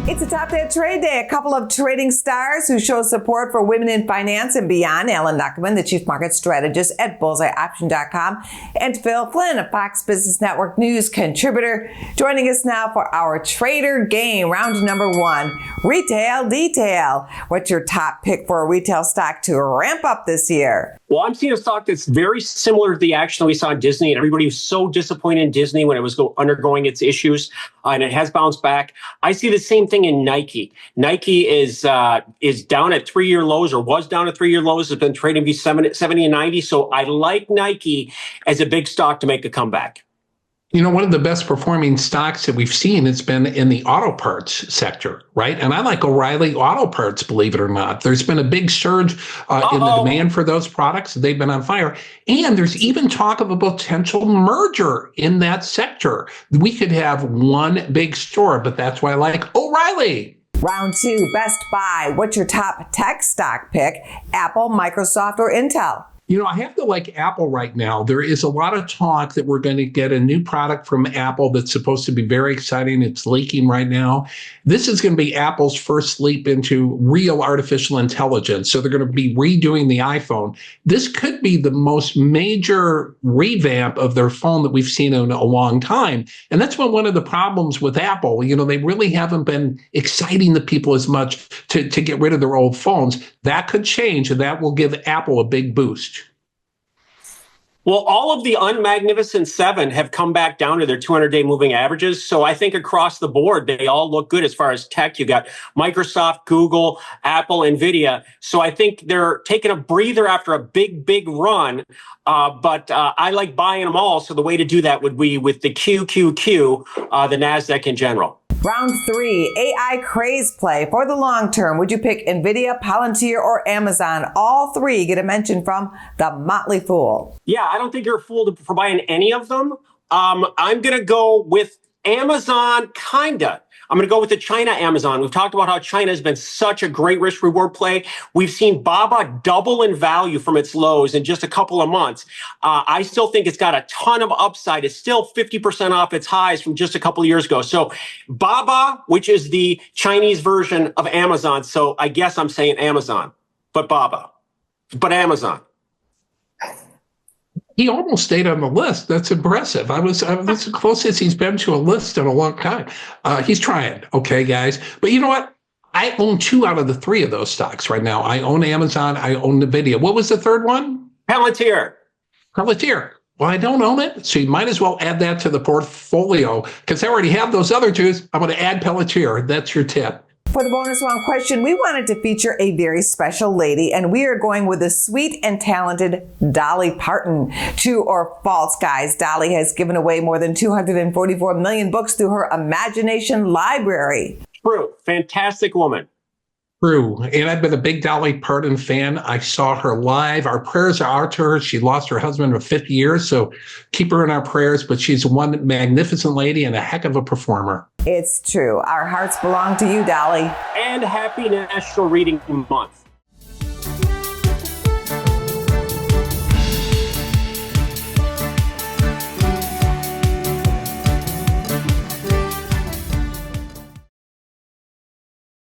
It's a top day of trade day. A couple of trading stars who show support for women in finance and beyond. Knuckman, the chief market strategist at bullseyeoption.com, and Flynn, a Fox Business Network news contributor, joining us now for our trader game. Round number one, retail detail. What's your top pick for a retail stock to ramp up this year? Well, I'm seeing a stock that's very similar to the action that we saw in Disney, and everybody was so disappointed in Disney when it was undergoing its issues, and it has bounced back. I see the same thing in Nike. Nike is down at 3-year lows, or was down at 3-year lows. It's been trading between 70 and 90. So I like Nike as a big stock to make a comeback. You know, one of the best performing stocks that we've seen has been in the auto parts sector, right? And I like O'Reilly Auto Parts, believe it or not. There's been a big surge in the demand for those products. They've been on fire. And there's even talk of a potential merger in that sector. We could have one big store, but that's why I like O'Reilly. Round two, best buy. What's your top tech stock pick? Apple, Microsoft, or Intel? You know, I have to like Apple right now. There is a lot of talk that we're going to get a new product from Apple that's supposed to be very exciting. It's leaking right now. This is going to be Apple's first leap into real artificial intelligence. So they're going to be redoing the iPhone. This could be the most major revamp of their phone that we've seen in a long time. And that's been one of the problems with Apple. You know, they really haven't been exciting the people as much to get rid of their old phones. That could change, and that will give Apple a big boost. Well, all of the unmagnificent seven have come back down to their 200-day moving averages. So I think across the board, they all look good as far as tech. You got Microsoft, Google, Apple, NVIDIA. So I think they're taking a breather after a big run. But I like buying them all. So the way to do that would be with the QQQ, the NASDAQ in general. Round three, AI craze play for the long term. Would you pick NVIDIA, Palantir, or Amazon? All three get a mention from the Motley Fool. Yeah, I don't think you're a fool for buying any of them. I'm going to go with Amazon, kinda. I'm going to go with the China Amazon. We've talked about how China has been such a great risk reward play. We've seen BABA double in value from its lows in just a couple of months. I still think it's got a ton of upside. It's still 50% off its highs from just a couple of years ago. So BABA, which is the Chinese version of Amazon. So I guess I'm saying Amazon, but BABA, but Amazon. He almost stayed on the list. That's impressive. That's the closest he's been to a list in a long time. He's trying. Okay, guys. But you know what? I own 2 out of the 3 of those stocks right now. I own Amazon. I own NVIDIA. What was the third one? Palantir. Palantir. Well, I don't own it, so you might as well add that to the portfolio because I already have those other 2. I'm going to add Palantir. That's your tip. For the bonus round question, we wanted to feature a very special lady, and we are going with the sweet and talented Dolly Parton. True or false, guys? Dolly has given away more than 244 million books through her imagination library. True. Fantastic woman. True. And I've been a big Dolly Parton fan. I saw her live. Our prayers are out to her. She lost her husband for 50 years, so keep her in our prayers. But she's one magnificent lady and a heck of a performer. It's true. Our hearts belong to you, Dolly. And happy National Reading Month.